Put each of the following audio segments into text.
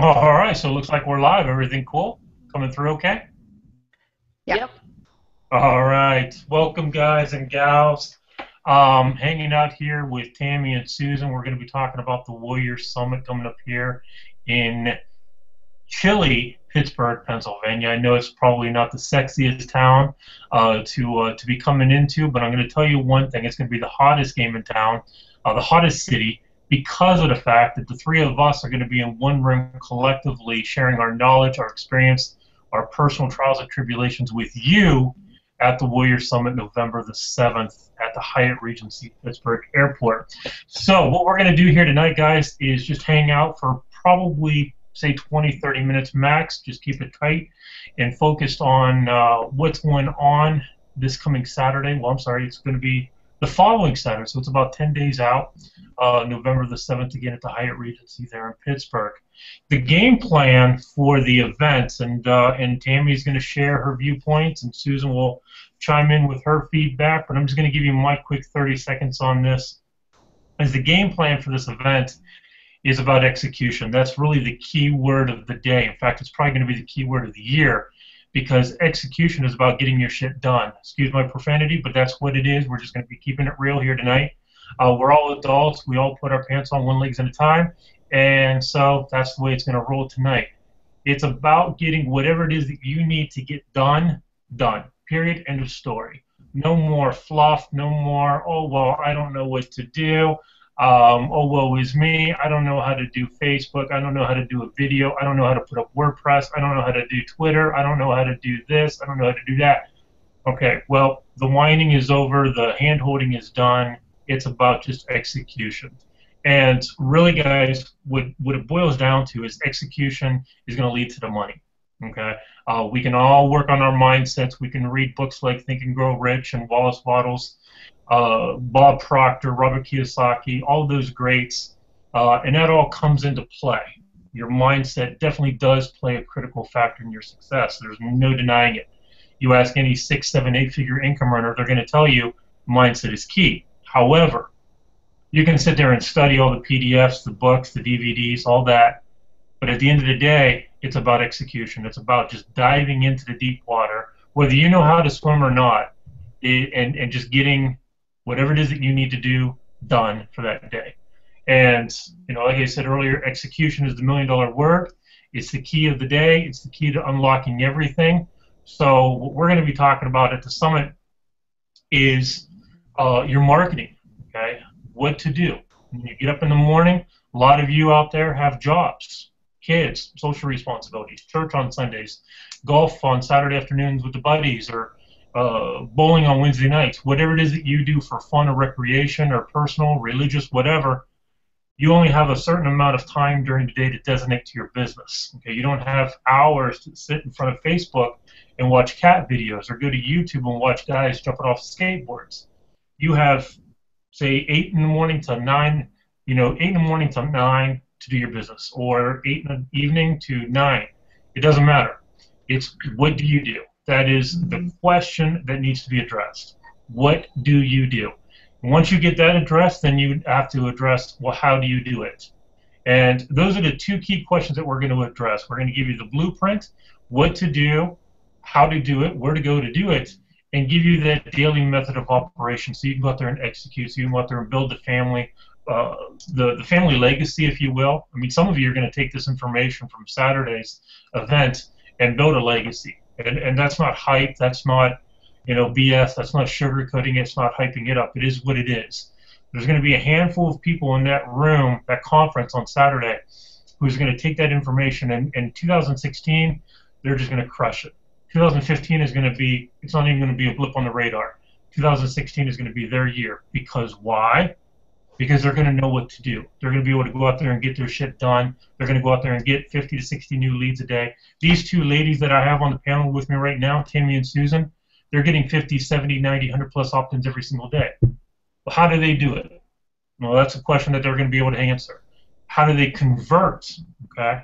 All right, so it looks like we're live. Everything cool? Coming through okay? Yep. All right. Welcome, guys and gals. Hanging out here with Tammy and Susan. We're going to be talking about the Warriors Summit coming up here in chilly Pittsburgh, Pennsylvania. I know it's probably not the sexiest town to be coming into, but I'm going to tell you one thing: it's going to be the hottest game in town, the hottest city, because of the fact that the three of us are going to be in one room collectively, sharing our knowledge, our experience, our personal trials and tribulations with you at the Warrior Summit, November the 7th, at the Hyatt Regency Pittsburgh Airport. So what we're going to do here tonight, guys, is just hang out for probably say 20, 30 minutes max. Just keep it tight and focused on what's going on this coming Saturday. Well, I'm sorry, it's going to be the following Saturday, so it's about 10 days out, November the 7th, again at the Hyatt Regency there in Pittsburgh. The game plan for the event, and Tammy's going to share her viewpoints, and Susan will chime in with her feedback, but I'm just going to give you my quick 30 seconds on this. As the game plan for this event is about execution. That's really the key word of the day. In fact, it's probably going to be the key word of the year because execution is about getting your shit done. Excuse my profanity, but that's what it is. We're just going to be keeping it real here tonight. We're all adults. We all put our pants on one leg at a time, and so that's the way it's going to roll tonight. It's about getting whatever it is that you need to get done, done. Period. End of story. No more fluff. No more, oh, well, I don't know what to do. Oh, woe is me. I don't know how to do Facebook. I don't know how to do a video. I don't know how to put up WordPress. I don't know how to do Twitter. I don't know how to do this. I don't know how to do that. Okay, well, the whining is over. The hand-holding is done. It's about just execution. And really, guys, what it boils down to is execution is going to lead to the money. Okay, we can all work on our mindsets. We can read books like Think and Grow Rich and Wallace Wattles, Bob Proctor, Robert Kiyosaki, all of those greats, and that all comes into play. Your mindset definitely does play a critical factor in your success. There's no denying it. You ask any 6, 7, 8-figure income earner, they're going to tell you mindset is key. However, you can sit there and study all the PDFs, the books, the DVDs, all that, but at the end of the day, it's about execution. It's about just diving into the deep water, whether you know how to swim or not, and just getting whatever it is that you need to do done for that day. And, like I said earlier, execution is the $1,000,000 word. It's the key of the day. It's the key to unlocking everything. So what we're going to be talking about at the summit is your marketing, okay? What to do. When you get up in the morning, a lot of you out there have jobs, kids, social responsibilities, church on Sundays, golf on Saturday afternoons with the buddies, or bowling on Wednesday nights. Whatever it is that you do for fun or recreation or personal, religious, whatever, you only have a certain amount of time during the day to designate to your business. Okay, you don't have hours to sit in front of Facebook and watch cat videos or go to YouTube and watch guys jumping off skateboards. You have, say, 8 in the morning to 9, 8 in the morning to 9 to do your business, or 8 in the evening to 9. It doesn't matter. It's what do you do? That is the question that needs to be addressed. What do you do? Once you get that addressed, then you have to address, well, how do you do it? And those are the two key questions that we're going to address. We're going to give you the blueprint, what to do, how to do it, where to go to do it, and give you that daily method of operation so you can go out there and execute, so you can go out there and build the family, the family legacy, if you will. I mean, some of you are going to take this information from Saturday's event and build a legacy. And that's not hype, that's not BS, that's not sugarcoating it, it's not hyping it up. It is what it is. There's going to be a handful of people in that room, that conference on Saturday, who's going to take that information, and in 2016, they're just going to crush it. 2015 is going to be, it's not even going to be a blip on the radar. 2016 is going to be their year. Because why? Because they're going to know what to do. They're going to be able to go out there and get their shit done. They're going to go out there and get 50 to 60 new leads a day. These two ladies that I have on the panel with me right now, Tammy and Susan, they're getting 50, 70, 90, 100 plus opt-ins every single day. Well, how do they do it? Well, that's a question that they're going to be able to answer. How do they convert? Okay,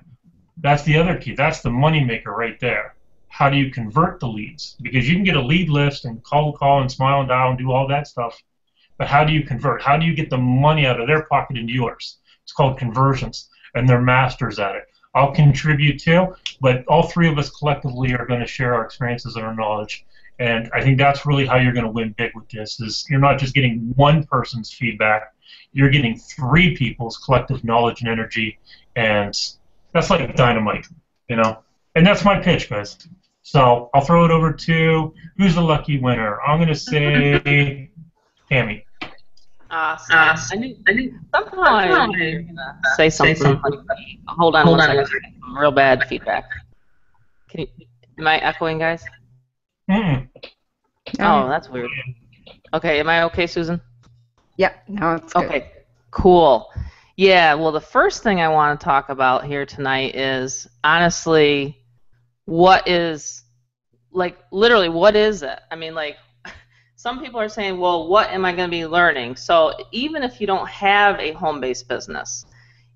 that's the other key. That's the money maker right there. How do you convert the leads? Because you can get a lead list and call and smile and dial and do all that stuff. But how do you convert? How do you get the money out of their pocket into yours? It's called conversions, and they're masters at it. I'll contribute too, but all three of us collectively are going to share our experiences and our knowledge. And I think that's really how you're going to win big with this. Is you're not just getting one person's feedback, you're getting three people's collective knowledge and energy, and that's like dynamite, you know. And that's my pitch, guys. So I'll throw it over to who's the lucky winner. I'm going to say Tammy. Awesome. I knew somehow I knew you were gonna say something. Hold on one second. Some real bad feedback. Am I echoing, guys? Mm. Oh, that's weird. Okay, am I okay, Susan? Yeah, no, it's good. Okay, cool. Yeah, well, the first thing I want to talk about here tonight is, honestly, what is, like, literally, what is it? I mean, like, some people are saying, well, what am I going to be learning? So even if you don't have a home-based business,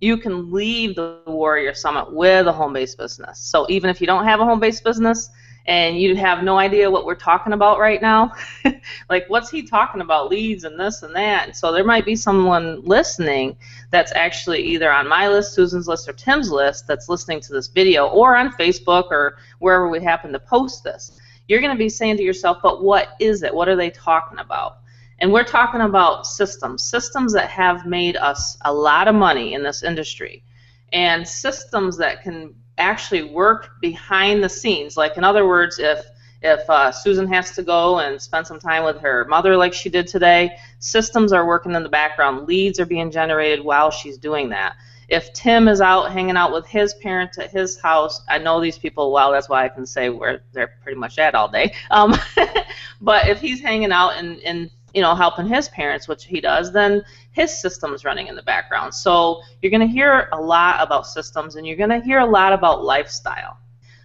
you can leave the Warrior Summit with a home-based business. So even if you don't have a home-based business and you have no idea what we're talking about right now, like, what's he talking about, leads and this and that? So there might be someone listening that's actually either on my list, Susan's list, or Tim's list that's listening to this video, or on Facebook or wherever we happen to post this. You're going to be saying to yourself, but what is it? What are they talking about? And we're talking about systems that have made us a lot of money in this industry, and systems that can actually work behind the scenes. Like, in other words, if Susan has to go and spend some time with her mother like she did today, systems are working in the background. Leads are being generated while she's doing that. If Tim is out hanging out with his parents at his house, I know these people well, that's why I can say where they're pretty much at all day. But if he's hanging out and you know, helping his parents, which he does, then his system's running in the background. So you're going to hear a lot about systems, and you're going to hear a lot about lifestyle.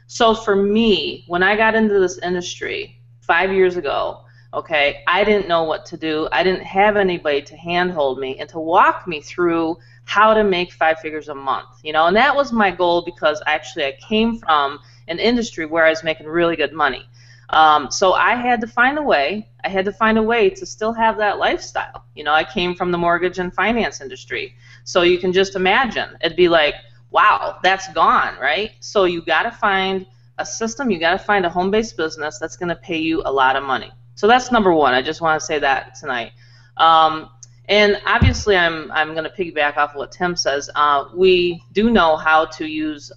So for me, when I got into this industry 5 years ago, okay, I didn't know what to do. I didn't have anybody to handhold me and to walk me through how to make 5 figures a month, you know, and that was my goal, because actually I came from an industry where I was making really good money. So I had to find a way. I had to find a way to still have that lifestyle. You know, I came from the mortgage and finance industry, so you can just imagine. It'd be like, wow, that's gone, right? So you got to find a system. You got to find a home-based business that's going to pay you a lot of money. So that's number one. I just want to say that tonight. And obviously, I'm going to piggyback off of what Tim says. We do know how to use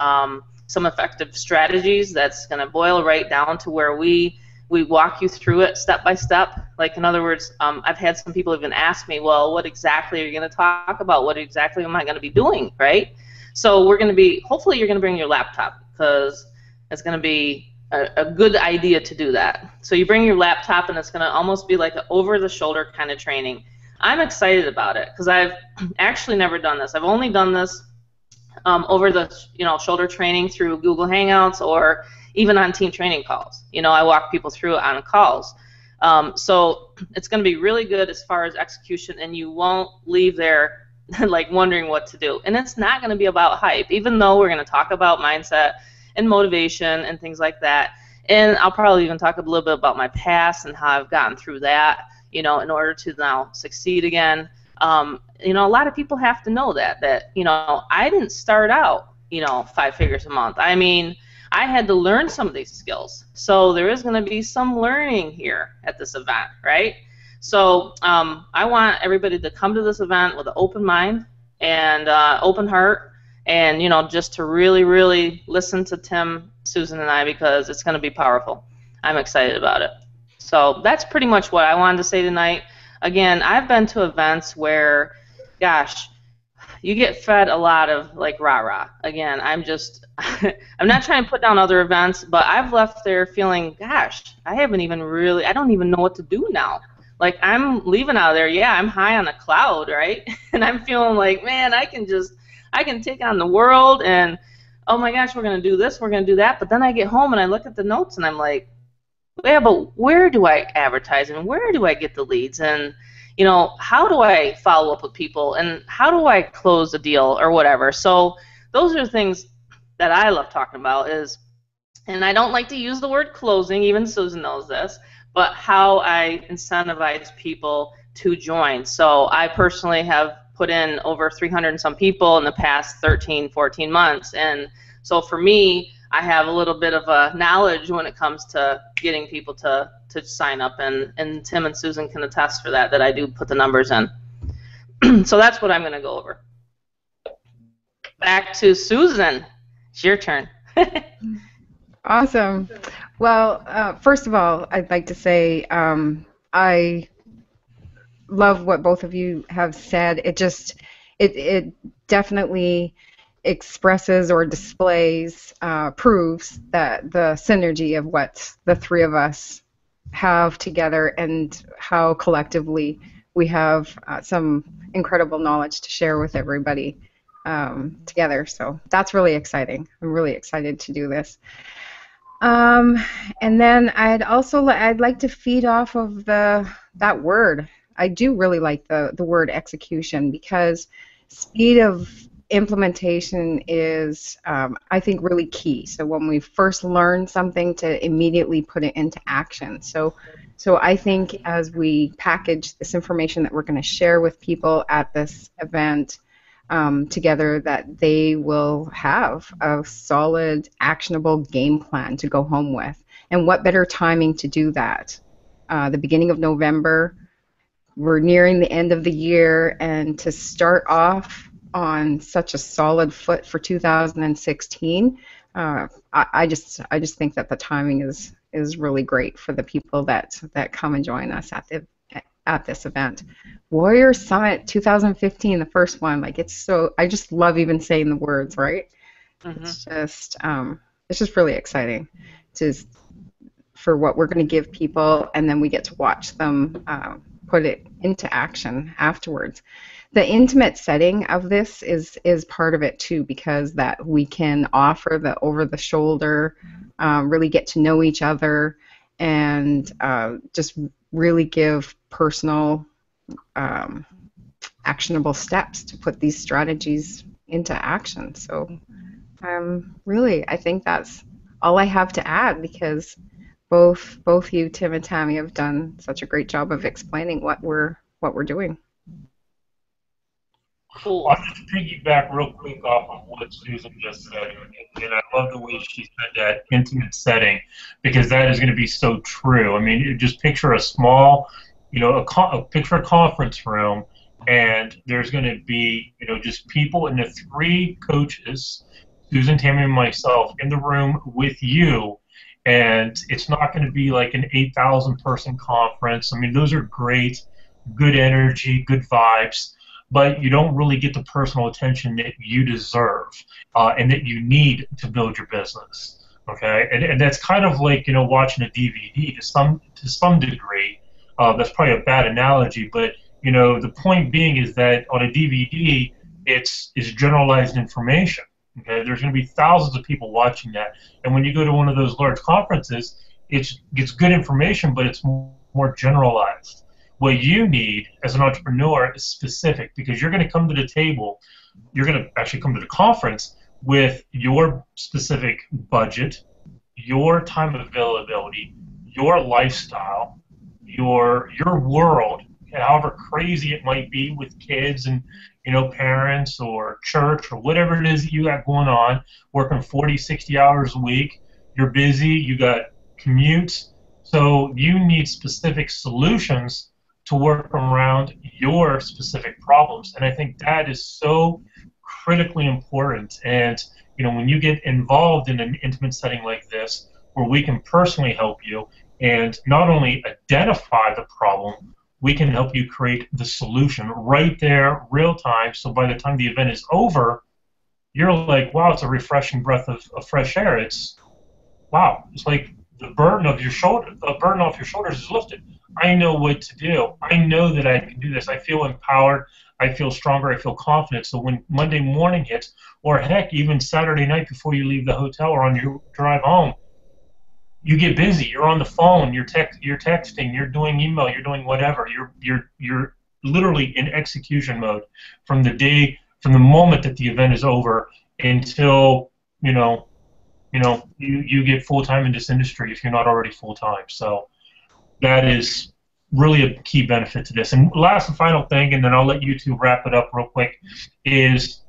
some effective strategies. That's going to boil right down to where we walk you through it step by step. Like, in other words, I've had some people even ask me, well, what exactly are you going to talk about? What exactly am I going to be doing, right? So we're going to be, hopefully you're going to bring your laptop, because it's going to be a good idea to do that. So you bring your laptop, and it's going to almost be like an over-the-shoulder kind of training. I'm excited about it, because I've actually never done this. I've only done this over the shoulder training through Google Hangouts, or even on team training calls. You know, I walk people through it on calls. So it's going to be really good as far as execution, and you won't leave there like wondering what to do. And it's not going to be about hype, even though we're going to talk about mindset and motivation and things like that. And I'll probably even talk a little bit about my past and how I've gotten through that, you know, in order to now succeed again. You know, a lot of people have to know that, you know, I didn't start out, you know, 5 figures a month. I mean, I had to learn some of these skills. So there is going to be some learning here at this event, right? So I want everybody to come to this event with an open mind and open heart, and, you know, just to really, really listen to Tim, Susan, and I, because it's going to be powerful. I'm excited about it. So that's pretty much what I wanted to say tonight. Again, I've been to events where, gosh, you get fed a lot of, like, rah-rah. Again, I'm not trying to put down other events, but I've left there feeling, gosh, I don't even know what to do now. Like, I'm leaving out of there, yeah, I'm high on a cloud, right? And I'm feeling like, man, I can take on the world, and, oh my gosh, we're going to do this, we're going to do that. But then I get home and I look at the notes and I'm like, yeah, but where do I advertise, and where do I get the leads, and, you know, how do I follow up with people, and how do I close a deal or whatever? So those are the things that I love talking about, and I don't like to use the word closing, even Susan knows this, but how I incentivize people to join. So I personally have put in over 300 and some people in the past 13, 14 months. And so for me, I have a little bit of a knowledge when it comes to getting people to sign up, and Tim and Susan can attest for that I do put the numbers in. So that's what I'm going to go over. Back to Susan. It's your turn. Awesome. Well, first of all, I'd like to say I love what both of you have said. It definitely expresses or displays, proves that the synergy of what the three of us have together and how collectively we have some incredible knowledge to share with everybody together. So that's really exciting. I'm really excited to do this. And then I'd like to feed off of that word. I do really like the word execution, because speed of implementation is, I think, really key. So when we first learn something, to immediately put it into action. So I think as we package this information that we're going to share with people at this event together, that they will have a solid, actionable game plan to go home with. And what better timing to do that? The beginning of November, we're nearing the end of the year, and to start off on such a solid foot for 2016, I just think that the timing is really great for the people that come and join us at this event. Warrior Summit 2015, the first one. Like, it's so, I just love even saying the words, right? Mm-hmm. It's just really exciting for what we're going to give people, and then we get to watch them put it into action afterwards. The intimate setting of this is part of it too, because that we can offer the over-the-shoulder, really get to know each other, and just really give personal, actionable steps to put these strategies into action. So I think that's all I have to add, because both you, Tim and Tammy, have done such a great job of explaining what we're doing. Cool. I'll just piggyback real quick off of what Susan just said, and I love the way she said that intimate setting, because that is going to be so true. I mean, just picture a small, picture a conference room, and there's going to be, just people and the three coaches, Susan, Tammy, and myself, in the room with you. And it's not going to be like an 8,000 person conference. I mean, those are great, good energy, good vibes, but you don't really get the personal attention that you deserve and that you need to build your business. Okay, and that's kind of like watching a DVD to some degree. That's probably a bad analogy, but the point being is that on a DVD, it's generalized information. Okay, there's going to be thousands of people watching that, and when you go to one of those large conferences, it's good information, but it's more generalized. What you need as an entrepreneur is specific, because you're going to come to the table, you're going to actually come to the conference with your specific budget, your time availability, your lifestyle, your world, however crazy it might be with kids and parents or church or whatever it is that you got going on, working 40, 60 hours a week. You're busy, you got commutes, so you need specific solutions to work around your specific problems. And I think that is so critically important. And when you get involved in an intimate setting like this, where we can personally help you and not only identify the problem, we can help you create the solution right there, real time. So by the time the event is over, you're like, wow, it's a refreshing breath of fresh air. It's like the burden off your shoulders is lifted. I know what to do. I know that I can do this. I feel empowered. I feel stronger. I feel confident. So when Monday morning hits, or heck, even Saturday night before you leave the hotel or on your drive home, you get busy. You're on the phone. You're texting. You're doing email. You're doing whatever. You're literally in execution mode from the moment that the event is over until you get full time in this industry if you're not already full time. So that is really a key benefit to this. And last and final thing, and then I'll let you two wrap it up real quick, is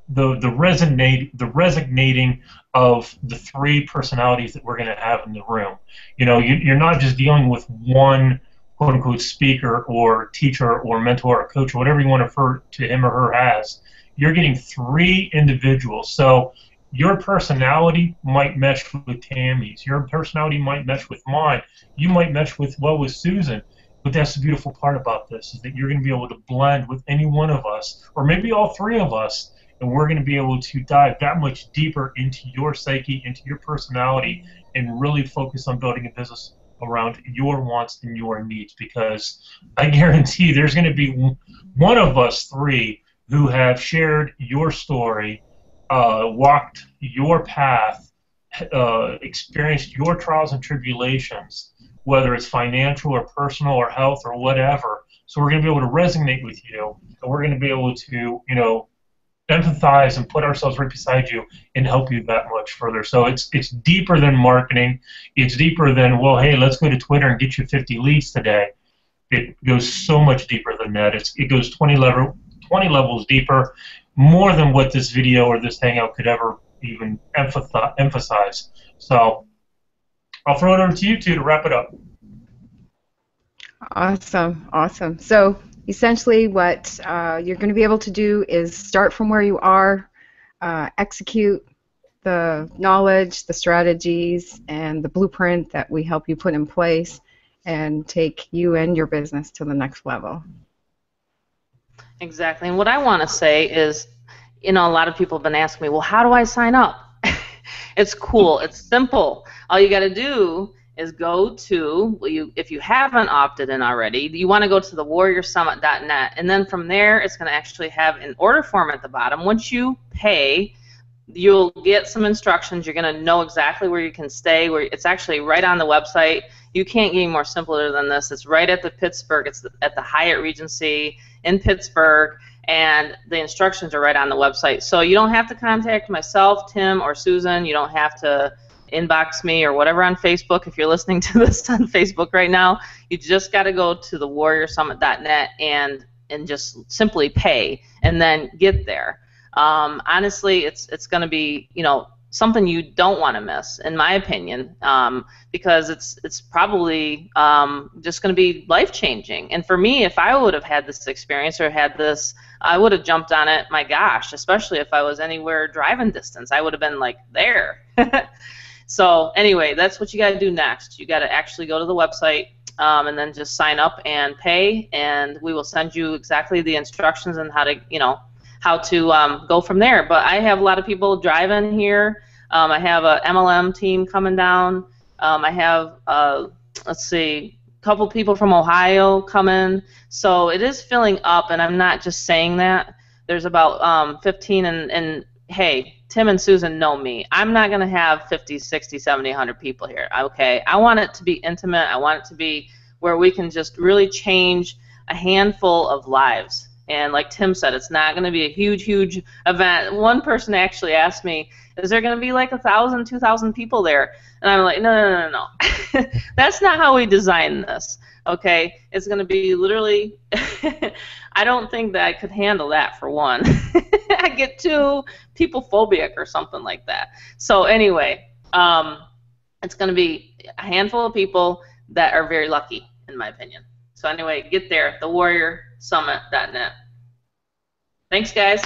the resonating of the three personalities that we're going to have in the room. You know, you're not just dealing with one quote unquote speaker or teacher or mentor or coach or whatever you want to refer to him or her as. You're getting three individuals. So your personality might mesh with Tammy's. Your personality might mesh with mine. You might mesh with Susan. But that's the beautiful part about this, is that you're going to be able to blend with any one of us, or maybe all three of us, and we're going to be able to dive that much deeper into your psyche, into your personality, and really focus on building a business around your wants and your needs. Because I guarantee there's going to be one of us three who have shared your story, walked your path, experienced your trials and tribulations, whether it's financial or personal or health or whatever. So we're going to be able to resonate with you, and we're going to be able to, you know, empathize and put ourselves right beside you and help you that much further. So it's deeper than marketing. It's deeper than, well, hey, let's go to Twitter and get you 50 leads today. It goes so much deeper than that. It goes 20 levels deeper, more than what this video or this Hangout could ever even emphasize. So I'll throw it over to you two to wrap it up. Awesome, awesome. So essentially what you're going to be able to do is start from where you are, execute the knowledge, the strategies, and the blueprint that we help you put in place, and take you and your business to the next level. Exactly. And what I want to say is, you know, a lot of people have been asking me, well, how do I sign up? It's cool. It's simple. All you got to do is go to, if you haven't opted in already, you want to go to thewarriorsummit.net, and then from there it's going to actually have an order form at the bottom. Once you pay, you'll get some instructions. You're going to know exactly where you can stay. It's actually right on the website. You can't get any more simpler than this. It's right at the Pittsburgh. It's at the Hyatt Regency in Pittsburgh, and the instructions are right on the website. So you don't have to contact myself, Tim, or Susan. You don't have to inbox me or whatever on Facebook. If you're listening to this on Facebook right now, you just got to go to thewarriorsummit.net and just simply pay and then get there. Honestly, it's going to be, you know, something you don't want to miss, in my opinion, because it's probably just going to be life-changing. And for me, if I would have had this experience or had this, I would have jumped on it, my gosh, especially if I was anywhere driving distance. I would have been like there. So anyway, that's what you got to do next. You got to actually go to the website and then just sign up and pay, and we will send you exactly the instructions on how to, you know, how to go from there. But I have a lot of people driving here. I have a MLM team coming down. I have, let's see, a couple people from Ohio coming. So it is filling up, and I'm not just saying that. There's about 15, and hey, Tim and Susan know me. I'm not going to have 50, 60, 70, 100 people here, okay? I want it to be intimate. I want it to be where we can just really change a handful of lives. And like Tim said, it's not going to be a huge, huge event. One person actually asked me, is there going to be like 1,000, 2,000 people there? And I'm like, no. That's not how we design this, okay? It's going to be literally, I don't think that I could handle that for one. I get too people phobic or something like that. So anyway, it's going to be a handful of people that are very lucky, in my opinion. So anyway, get there, thewarriorsummit.net. Thanks, guys.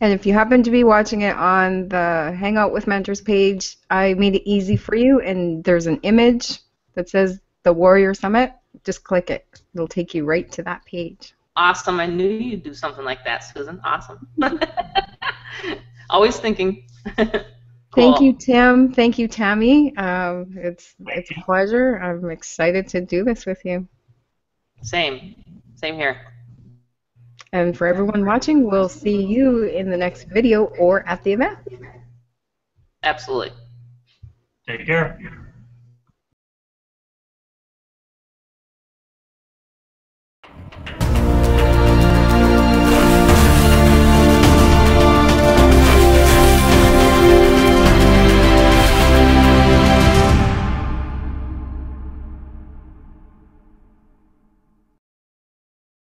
And if you happen to be watching it on the Hangout with Mentors page, I made it easy for you, and there's an image that says The Warrior Summit. Just click it. It'll take you right to that page. Awesome. I knew you'd do something like that, Susan. Awesome. Always thinking. Cool. Thank you, Tim. Thank you, Tammy. It's a pleasure. I'm excited to do this with you. Same here. And for everyone watching, we'll see you in the next video or at the event. Absolutely. Take care.